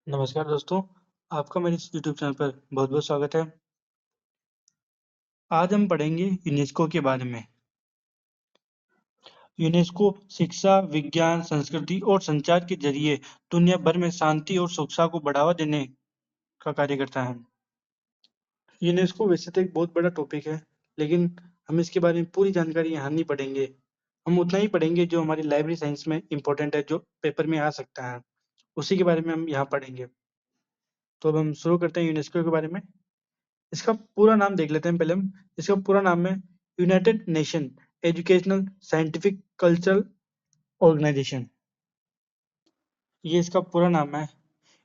नमस्कार दोस्तों, आपका मेरे इस यूट्यूब चैनल पर बहुत-बहुत स्वागत है। आज हम पढ़ेंगे यूनेस्को के बारे में। यूनेस्को शिक्षा, विज्ञान, संस्कृति और संचार के जरिए दुनिया भर में शांति और सुरक्षा को बढ़ावा देने का कार्य करता है। यूनेस्को वैसे तो एक बहुत बड़ा टॉपिक है, लेकिन हम इसके बारे में पूरी जानकारी यहाँ नहीं पढ़ेंगे। हम उतना ही पढ़ेंगे जो हमारी लाइब्रेरी साइंस में इम्पोर्टेंट है, जो पेपर में आ सकता है। उसी के बारे में हम यहाँ पढ़ेंगे। तो अब हम शुरू करते हैं यूनेस्को के बारे में। इसका पूरा नाम देख लेते हैं पहले हम। इसका पूरा नाम है United Nation Educational Scientific Cultural Organization. ये इसका पूरा नाम है।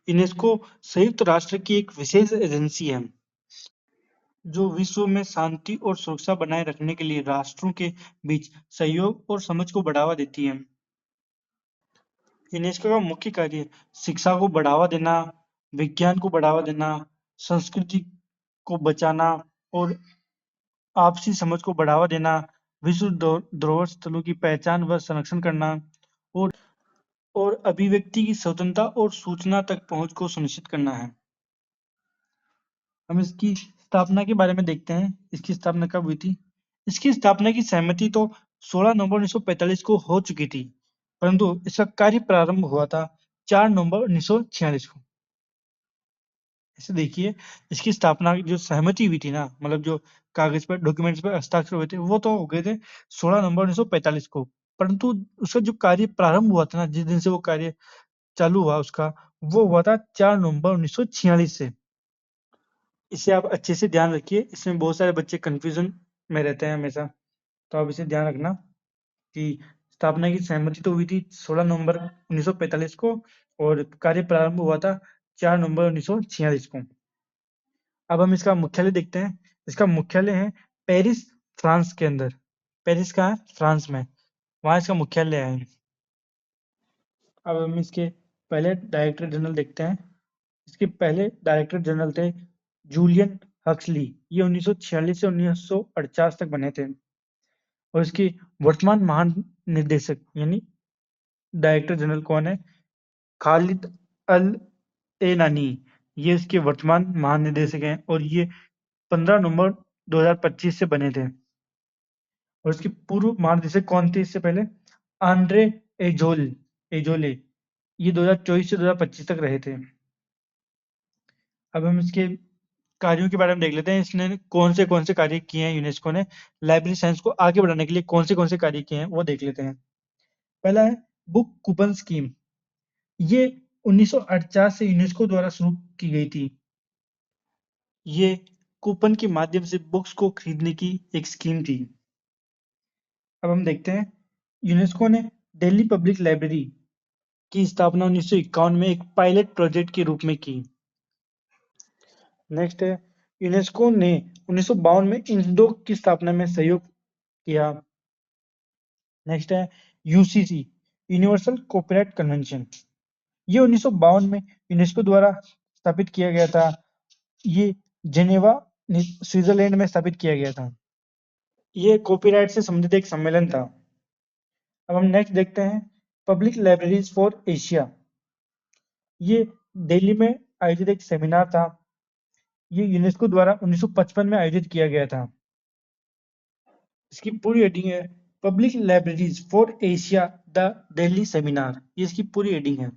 यूनेस्को संयुक्त राष्ट्र की एक विशेष एजेंसी है जो विश्व में शांति और सुरक्षा बनाए रखने के लिए राष्ट्रों के बीच सहयोग और समझ को बढ़ावा देती है। यूनेस्को का मुख्य कार्य शिक्षा को बढ़ावा देना, विज्ञान को बढ़ावा देना, संस्कृति को बचाना और आपसी समझ को बढ़ावा देना, विश्व धरोहर स्थलों की पहचान व संरक्षण करना और अभिव्यक्ति की स्वतंत्रता और सूचना तक पहुंच को सुनिश्चित करना है। हम इसकी स्थापना के बारे में देखते हैं। इसकी स्थापना कब हुई थी? इसकी स्थापना की सहमति तो 16 नवंबर 1945 को हो चुकी थी, परंतु इसका कार्य प्रारंभ हुआ था 4 नवंबर 1946 को। इसे देखिए, इसकी स्थापना की जो सहमति हुई थी ना, मतलब जो कागज पर डॉक्यूमेंट्स पर हस्ताक्षर हुए थे, वो तो हो गए थे 16 नवंबर 1945 को, परंतु उसका जो कार्य प्रारंभ हुआ था ना, जिस दिन से वो कार्य चालू हुआ उसका, वो हुआ था 4 नवंबर 1946 से। इसे आप अच्छे से ध्यान रखिए, इसमें बहुत सारे बच्चे कंफ्यूजन में रहते हैं हमेशा, तो आप इसे ध्यान रखना कि स्थापना की सहमति तो हुई थी 16 नवंबर 1945 को और कार्य प्रारंभ हुआ था 4 नवंबर 1946 को। अब हम इसका मुख्यालय देखते हैं। इसका मुख्यालय है पेरिस, फ्रांस के अंदर। पेरिस कहाँ है? फ्रांस में। वहाँ इसका मुख्यालय है। अब हम इसके पहले डायरेक्टर जनरल देखते हैं। इसके पहले डायरेक्टर जनरल थे जूलियन हक्सली। ये 1946 से 1949 तक बने थे। और इसकी वर्तमान महानिदेशक यानी डायरेक्टर जनरल कौन है? खालिद अल एनानी। ये इसके वर्तमान महानिदेशक हैं और ये 15 नवंबर 2025 से बने थे। और इसके पूर्व महानिदेशक कौन थे इससे पहले? Andre Azoulay. ये 2024 से 2025 तक रहे थे। अब हम इसके कार्यों के बारे में देख लेते हैं। इसने कौन से कार्य किए हैं यूनेस्को ने लाइब्रेरी साइंस को आगे बढ़ाने के लिए कौन से कार्य किए हैं वो देख लेते हैं। पहला है बुक कूपन स्कीम। ये 1948 से यूनेस्को द्वारा शुरू की गई थी। ये कूपन के माध्यम से बुक्स को खरीदने की एक स्कीम थी। अब हम देखते हैं यूनेस्को ने दिल्ली पब्लिक लाइब्रेरी की स्थापना 1951 में एक पायलट प्रोजेक्ट के रूप में की। नेक्स्ट है यूनेस्को ने 1952 में इंसडोक की स्थापना में सहयोग किया। नेक्स्ट है यूसीसी यूनिवर्सल कॉपीराइट कन्वेंशन। ये 1952 में यूनेस्को द्वारा स्थापित किया गया था। ये जेनेवा स्विट्जरलैंड में स्थापित किया गया था। ये कॉपीराइट से संबंधित एक सम्मेलन था। अब हम नेक्स्ट देखते हैं पब्लिक लाइब्रेरीज फॉर एशिया। ये दिल्ली में आयोजित एक सेमिनार था। ये यूनेस्को द्वारा 1955 में आयोजित किया गया था। इसकी पूरी हेडिंग है public libraries for Asia the Delhi seminar. ये इसकी पूरी हेडिंग है।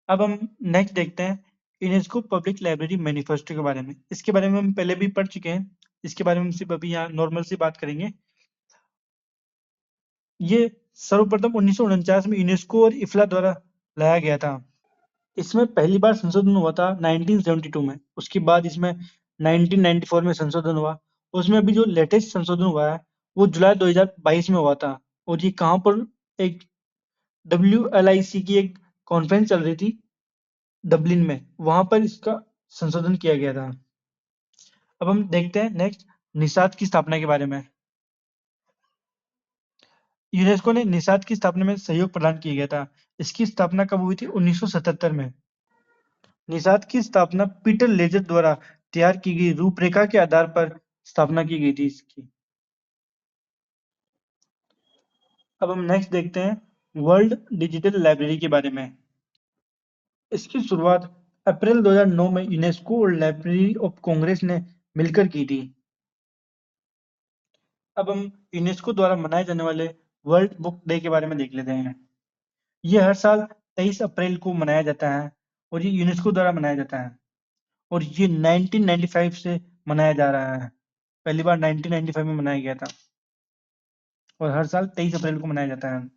अब हम नेक्स्ट देखते हैं यूनेस्को पब्लिक लाइब्रेरी मैनिफेस्टो के बारे में। इसके बारे में हम पहले भी पढ़ चुके हैं। इसके बारे में हम सिर्फ अभी यहाँ नॉर्मल सी बात करेंगे। ये सर्वप्रथम 1949 में यूनेस्को और इफ्ला द्वारा लाया गया था। इसमें पहली बार संशोधन हुआ था 1972 में। उसके बाद इसमें 1994 में संशोधन हुआ। उसमें अभी जो लेटेस्ट संशोधन हुआ है वो जुलाई 2022 में हुआ था। और ये कहाँ पर? एक WLIC की एक कॉन्फ्रेंस चल रही थी डबलिन में, वहां पर इसका संशोधन किया गया था। अब हम देखते हैं नेक्स्ट निषाद की स्थापना के बारे में। यूनेस्को ने निषाद की स्थापना में सहयोग प्रदान किया गया था। इसकी स्थापना कब हुई थी? 1977 में। निषाद की स्थापना पीटर लेजर द्वारा तैयार की गई रूपरेखा के आधार पर स्थापना की गई थी इसकी। अब हम नेक्स्ट देखते हैं वर्ल्ड डिजिटल लाइब्रेरी के बारे में। इसकी शुरुआत अप्रैल 2009 में यूनेस्को और लाइब्रेरी ऑफ कांग्रेस ने मिलकर की थी। अब हम यूनेस्को द्वारा मनाए जाने वाले वर्ल्ड बुक डे के बारे में देख लेते हैं। ये हर साल 23 अप्रैल को मनाया जाता है और ये यूनेस्को द्वारा मनाया जाता है और ये 1995 से मनाया जा रहा है। पहली बार 1995 में मनाया गया था और हर साल 23 अप्रैल को मनाया जाता है।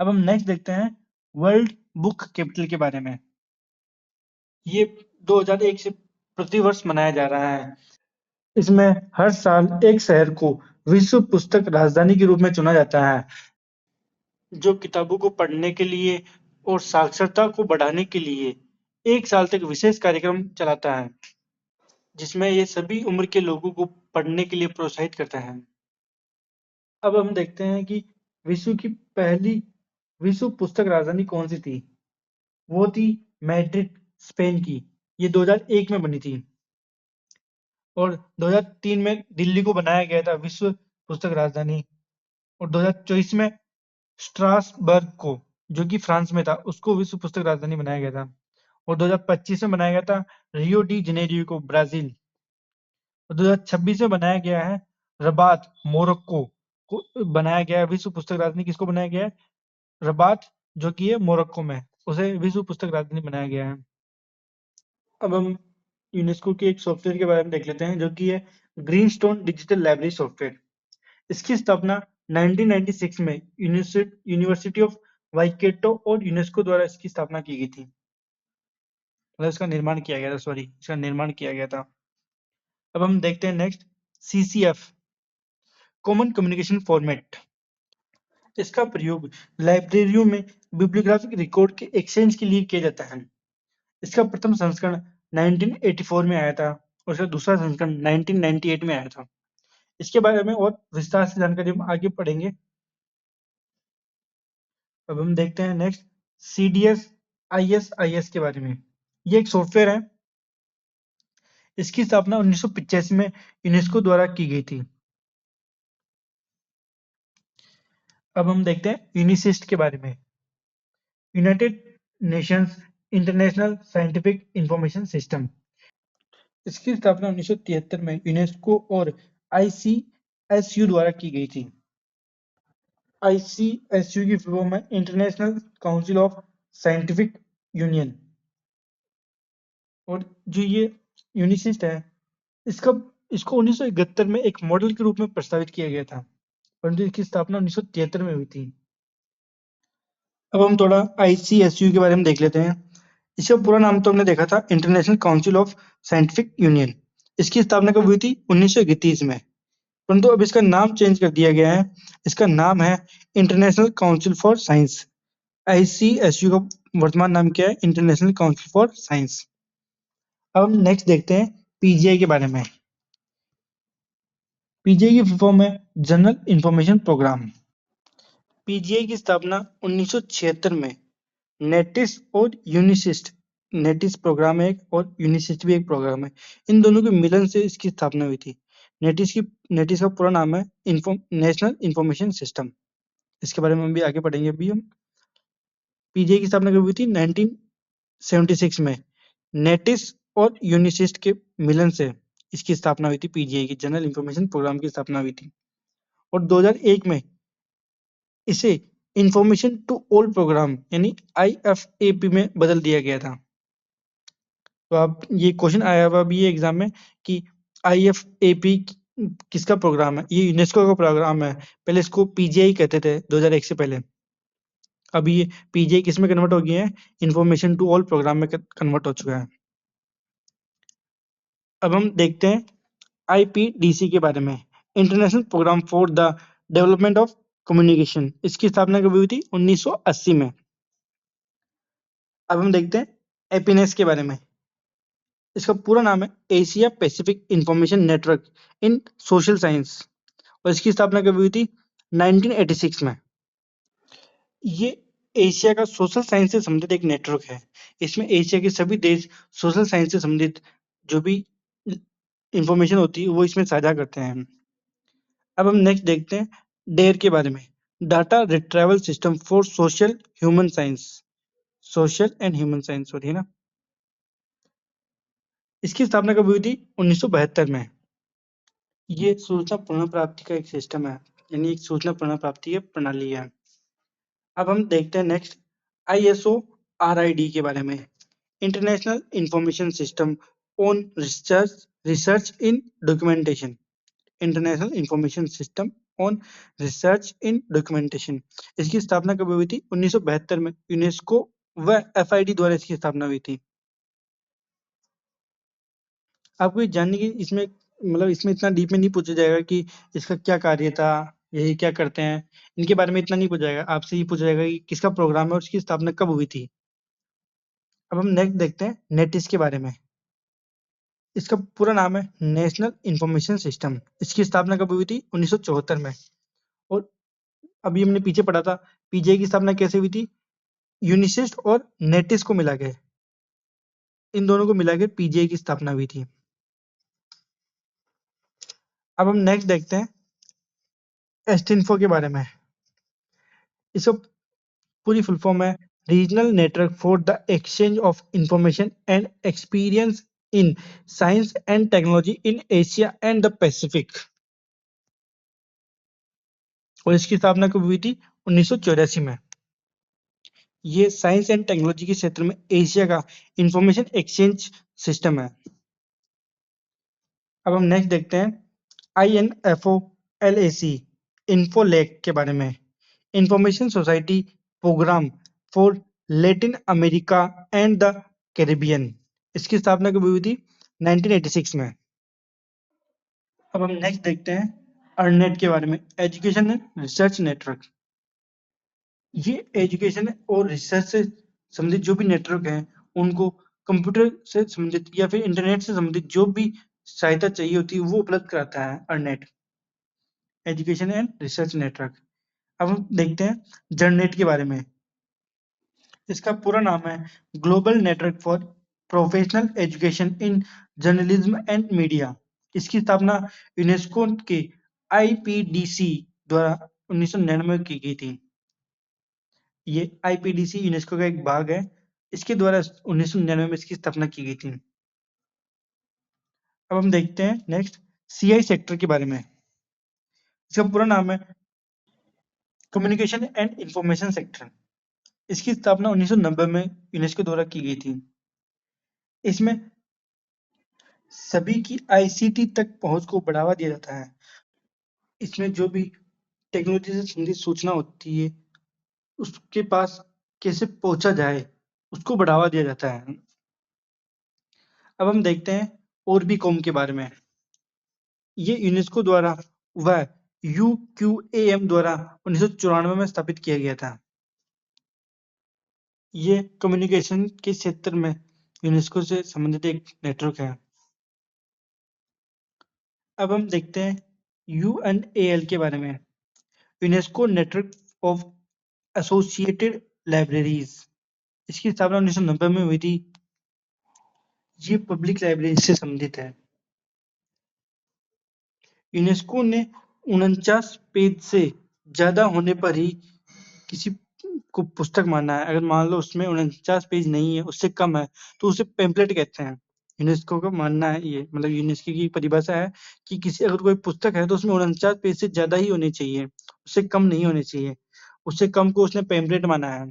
अब हम नेक्स्ट देखते हैं वर्ल्ड बुक कैपिटल के बारे में। ये 2001 से प्रतिवर्ष मनाया जा रहा है। इसमें हर साल एक शहर को विश्व पुस्तक राजधानी के रूप में चुना जाता है, जो किताबों को पढ़ने के लिए और साक्षरता को बढ़ाने के लिए एक साल तक विशेष कार्यक्रम चलाता है, जिसमें ये सभी उम्र के लोगों को पढ़ने के लिए प्रोत्साहित करता है। अब हम देखते हैं कि विश्व की पहली विश्व पुस्तक राजधानी कौन सी थी। वो थी मैड्रिड, स्पेन की। ये 2001 में बनी थी और 2003 में दिल्ली को बनाया गया था विश्व पुस्तक राजधानी और 2024 में स्ट्रासबर्ग को, जो कि फ्रांस में था, उसको विश्व पुस्तक राजधानी बनाया गया था और 2025 में बनाया गया था रियो डी जनेरियो को, ब्राजील। और 2026 में बनाया गया है रबात, मोरक्को को बनाया गया है विश्व पुस्तक राजधानी। किसको बनाया गया है? रबात, जो कि है मोरक्को में, उसे विश्व पुस्तक राजधानी बनाया गया है। अब हम यूनेस्को के एक सॉफ्टवेयर के बारे में देख लेते हैं, जो कि है ग्रीनस्टोन डिजिटल लाइब्रेरी सॉफ्टवेयर। इसकी स्थापना 1996 में यूनिवर्सिटी ऑफ वाइकेटो और यूनेस्को द्वारा इसकी स्थापना की गई थी। मतलब इसका निर्माण किया गया था, सॉरी, इसका निर्माण किया गया था। अब हम देखते हैं next CCF, common communication format. इसका प्रयोग लाइब्रेरियों में बिब्लियोग्राफिक रिकॉर्ड के एक्सचेंज के लिए किया जाता है। इसका प्रथम संस्करण 1984 में आया था और इसका दूसरा संस्करण 1998 में आया था। इसके बारे में और विस्तार से जानकारी हम आगे पढ़ेंगे। अब हम देखते हैं नेक्स्ट CDS ISIS के बारे में। ये एक सॉफ्टवेयर है। इसकी स्थापना 1985 में यूनेस्को द्वारा की गई थी। अब हम देखते हैं यूनिसिस्ट के बारे में। United Nations international scientific information system. इसकी स्थापना 1973 में यूनेस्को और ICSU द्वारा की गई थी। ICSU की फुल फॉर्म है international council of scientific union. और जो ये यूनिसिस्ट है, इसका इसको 1971 में एक मॉडल के रूप में प्रस्तावित किया गया था, परंतु इसकी स्थापना 1973 में हुई थी। अब हम थोड़ा ICSU के बारे में देख लेते हैं। इसका पूरा नाम तो हमने देखा था, international council of scientific union. इसकी स्थापना कब हुई थी? 1931 में, परंतु अब इसका नाम चेंज कर दिया गया है। इसका नाम है international council for science. ICSU का वर्तमान नाम क्या है? International council for science. अब हम नेक्स्ट देखते हैं PGI के बारे में। PGI की फुल फॉर्म है जनरल इंफॉर्मेशन प्रोग्राम। PGI की स्थापना 1976 में नेटिस और यूनिसिस्ट, नेटिस प्रोग्राम है एक और यूनिसिस्ट भी एक प्रोग्राम है, इन दोनों के मिलन से इसकी स्थापना हुई थी। नेटिस का पूरा नाम है नेशनल इंफॉर्मेशन सिस्टम। इसके बारे में हम भी आगे पढ़ेंगे। अभी हम PGI की स्थापना कब हुई थी? 1976 में नेटिस और यूनिसिस्ट के मिलन से इसकी स्थापना हुई थी। PGI की जनरल इंफॉर्मेशन प्रोग्राम की स्थापना हुई थी और 2001 में इसे इंफॉर्मेशन टू ऑल प्रोग्राम यानी IFAP में बदल दिया गया था। तो अब ये क्वेश्चन आया हुआ अभी ये एग्जाम में कि IFAP किसका प्रोग्राम है? ये यूनेस्को का प्रोग्राम है। पहले इसको PGI कहते थे 2001 से पहले। अभी ये PGI किस में कन्वर्ट हो गया है? इंफॉर्मेशन टू ऑल प्रोग्राम में कन्वर्ट हो चुका है। अब हम देखते हैं IPDC के बारे में, International Programme for the Development of Communication. इसकी स्थापना कब हुई थी? 1980 में। अब हम देखते हैं हैप्पीनेस के बारे में। इसका पूरा नाम है एशिया पैसिफिक इंफॉर्मेशन नेटवर्क इन सोशल साइंस और इसकी स्थापना कब हुई थी? 1986 में। ये एशिया का सोशल साइंस से संबंधित एक नेटवर्क है। इसमें एशिया के सभी देश सोशल साइंस से संबंधित जो भी इंफॉर्मेशन होती है वो इसमें साझा करते हैं। अब हम नेक्स्ट देखते हैं डेयर के बारे में, data retrieval system for social human science. Social and human science होती है ना। इसकी स्थापना कब हुई थी? 1972 में। ये सूचना पुनर्प्राप्ति का एक सिस्टम है, यानी एक सूचना पुनर्प्राप्ति की प्रणाली है। अब हम देखते हैं नेक्स्ट ISO RID के बारे में, international information system on research in documentation. International information system on research in documentation. इसकी स्थापना कब हुई थी? 1972 में यूनेस्को व FID द्वारा इसकी स्थापना हुई थी। आपको ये जानने की इसमें मतलब इसमें इतना डीप में नहीं पूछा जाएगा कि इसका क्या कार्य था, ये क्या करते हैं, इनके बारे में इतना नहीं पूछा जाएगा। आपसे ये पूछा जाएगा कि किसका प्रोग्राम है और इसकी स्थापना कब हुई थी। अब हम नेक्स्ट देखते हैं नेटिस के बारे में। इसका पूरा नाम है नेशनल इंफॉर्मेशन सिस्टम। इसकी स्थापना कब हुई थी? 1974 में। और अभी हमने पीछे पढ़ा था PGI की स्थापना कैसे हुई थी? यूनिसिस्ट और नेटिस को मिला के, इन दोनों को मिला के PGI की स्थापना हुई थी। अब हम नेक्स्ट देखते हैं एस्टिन्फो के बारे में। इसका पूरी फुल फॉर्म है regional network for the exchange of information and experience in science and technology in Asia and the Pacific. और इसकी स्थापना कब हुई थी? 1984 में। ये साइंस एंड टेक्नोलॉजी के क्षेत्र में एशिया का इंफॉर्मेशन एक्सचेंज सिस्टम है। अब हम नेक्स्ट देखते हैं INFO LAC इन्फोलेक के बारे में, Information Society Programme for Latin America and the Caribbean. इसकी स्थापना कब हुई थी? 1986 में। अब हम नेक्स्ट देखते हैं अर्नेट के बारे में, एजुकेशन एंड रिसर्च नेटवर्क। ये एजुकेशन और रिसर्च से संबंधित जो भी नेटवर्क हैं उनको कंप्यूटर से संबंधित या फिर इंटरनेट से संबंधित जो भी सहायता चाहिए होती है वो उपलब्ध कराता है ornate, education and research network. अब हम देखते हैं जर्नेट के बारे में। इसका पूरा नाम है global network for professional education in journalism and media. इसकी स्थापना यूनेस्को के IPDC द्वारा 1999 में की गई थी। ये IPDC यूनेस्को का एक भाग है, इसके द्वारा 1999 में इसकी स्थापना की गई थी। अब हम देखते हैं नेक्स्ट CI सेक्टर के बारे में। इसका पूरा नाम है कम्युनिकेशन एंड इंफॉर्मेशन सेक्टर। इसकी स्थापना 1990 में यूनेस्को द्वारा की गई थी। इसमें सभी की ICT तक पहुंच को बढ़ावा दिया जाता है। इसमें जो भी टेक्नोलॉजी से संबंधित सूचना होती है उसके पास कैसे पहुंचा जाए उसको बढ़ावा दिया जाता है। अब हम देखते हैं ओरबीकॉम के बारे में। ये यूनेस्को द्वारा व UQAM द्वारा 1994 में स्थापित किया गया था। ये कम्युनिकेशन के क्षेत्र में यूनेस्को से संबंधित एक नेटवर्क है। अब हम देखते हैं UNAL के बारे में, UNESCO network of associated libraries. इसकी स्थापना 1990 में हुई थी। ये पब्लिक लाइब्रेरी से संबंधित है। यूनेस्को ने 49 पेज से ज्यादा होने पर ही किसी को पुस्तक माना है। अगर मान लो उसमें 49 पेज नहीं है, उससे कम है, तो उसे पेम्पलेट कहते हैं। यूनेस्को का मानना है, ये मतलब यूनेस्को की परिभाषा है कि किसी अगर कोई पुस्तक है तो उसमें 49 पेज से ज्यादा ही होने चाहिए, उससे कम नहीं होने चाहिए। उससे कम को उसने पेम्पलेट माना है।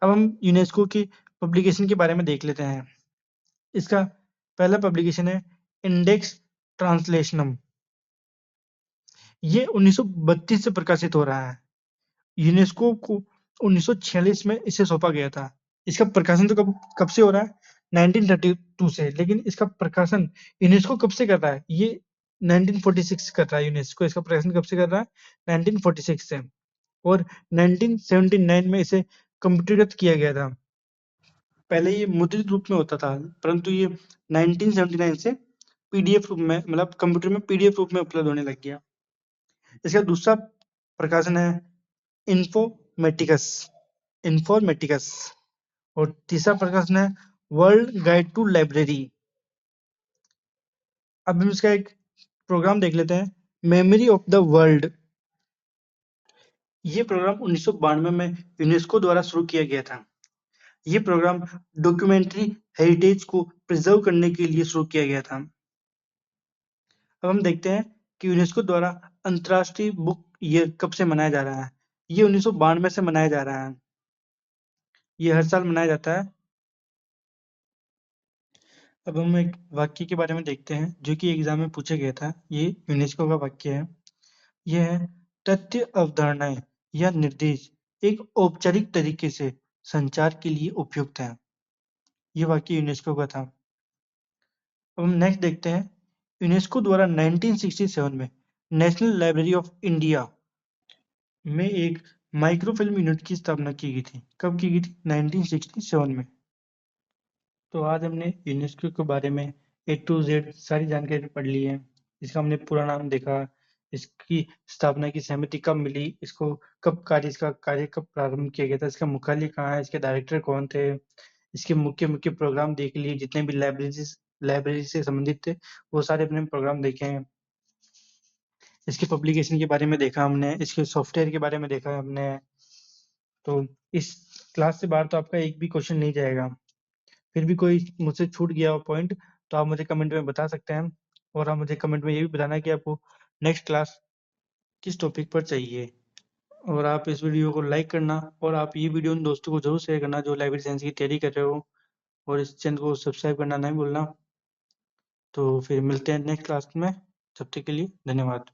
अब हम यूनेस्को की पब्लिकेशन के बारे में देख लेते हैं। इसका पहला पब्लिकेशन है इंडेक्स ट्रांसलेशनम। ये 1932 से प्रकाशित हो रहा है। यूनेस्को को 1946 में इसे सौंपा गया था। इसका प्रकाशन तो कब कब से हो रहा है? 1932 से। लेकिन इसका प्रकाशन यूनेस्को कब से कर रहा है? ये 1946 कर रहा है। यूनेस्को इसका प्रकाशन कब से कर रहा है? 1946 से। और 1979 में इसे कंप्यूटरगत किया गया था। पहले ये मुद्रित रूप में होता था, परंतु ये 1979 से PDF रूप में, मतलब कंप्यूटर में PDF रूप में उपलब्ध होने लग गया। इसका दूसरा प्रकाशन है इन्फोमेटिकस इन्फॉर्मेटिकस। और तीसरा प्रकाशन है वर्ल्ड गाइड टू लाइब्रेरी। अब हम इसका एक प्रोग्राम देख लेते हैं, मेमोरी ऑफ द वर्ल्ड। ये प्रोग्राम 1992 में यूनेस्को द्वारा शुरू किया गया था। ये प्रोग्राम डॉक्यूमेंट्री हेरिटेज को प्रिजर्व करने के लिए शुरू किया गया था। अब हम देखते हैं कि यूनेस्को द्वारा अंतर्राष्ट्रीय बुक ईयर कब से मनाया जा रहा है। ये 1992 से मनाया जा रहा है। ये हर साल मनाया जाता है। अब हम एक वाक्य के बारे में देखते हैं जो कि एग्जाम में पूछा गया था। ये यूनेस्को का वाक्य है। यह है, तथ्य, अवधारणाएं या निर्देश एक औपचारिक तरीके से संचार के लिए उपयुक्त है। ये वाक्य यूनेस्को का था। अब हम नेक्स्ट देखते हैं, यूनेस्को द्वारा 1967 में नेशनल लाइब्रेरी ऑफ इंडिया में एक माइक्रोफिल्म यूनिट की स्थापना की गई थी। कब की गई थी? 1967 में। तो आज हमने यूनेस्को के बारे में ए टू जेड सारी जानकारी पढ़ ली है। इसका हमने पूरा नाम देखा, इसकी स्थापना की सहमति कब मिली, इसका कार्य कब प्रारंभ किया गया था, इसका मुख्यालय कहाँ है, इसके डायरेक्टर कौन थे, इसके मुख्य मुख्य प्रोग्राम देख लिए, जितने भी लाइब्रेरी से संबंधित थे वो सारे अपने प्रोग्राम देखे हैं। इसके पब्लिकेशन के बारे में देखा हमने, इसके सॉफ्टवेयर के बारे में देखा हमने। तो इस क्लास से बाहर तो आपका एक भी क्वेश्चन नहीं जाएगा। फिर भी कोई मुझसे छूट गया हो पॉइंट तो आप मुझे कमेंट में बता सकते हैं, और आप मुझे कमेंट में ये भी बताना कि आपको नेक्स्ट क्लास किस टॉपिक पर चाहिए। और आप इस वीडियो को लाइक करना, और आप ये वीडियो उन दोस्तों को जरूर शेयर करना जो लाइब्रेरी साइंस की तैयारी कर रहे हो, और इस चैनल को सब्सक्राइब करना नहीं भूलना। तो फिर मिलते हैं नेक्स्ट क्लास में, तब तक के लिए धन्यवाद।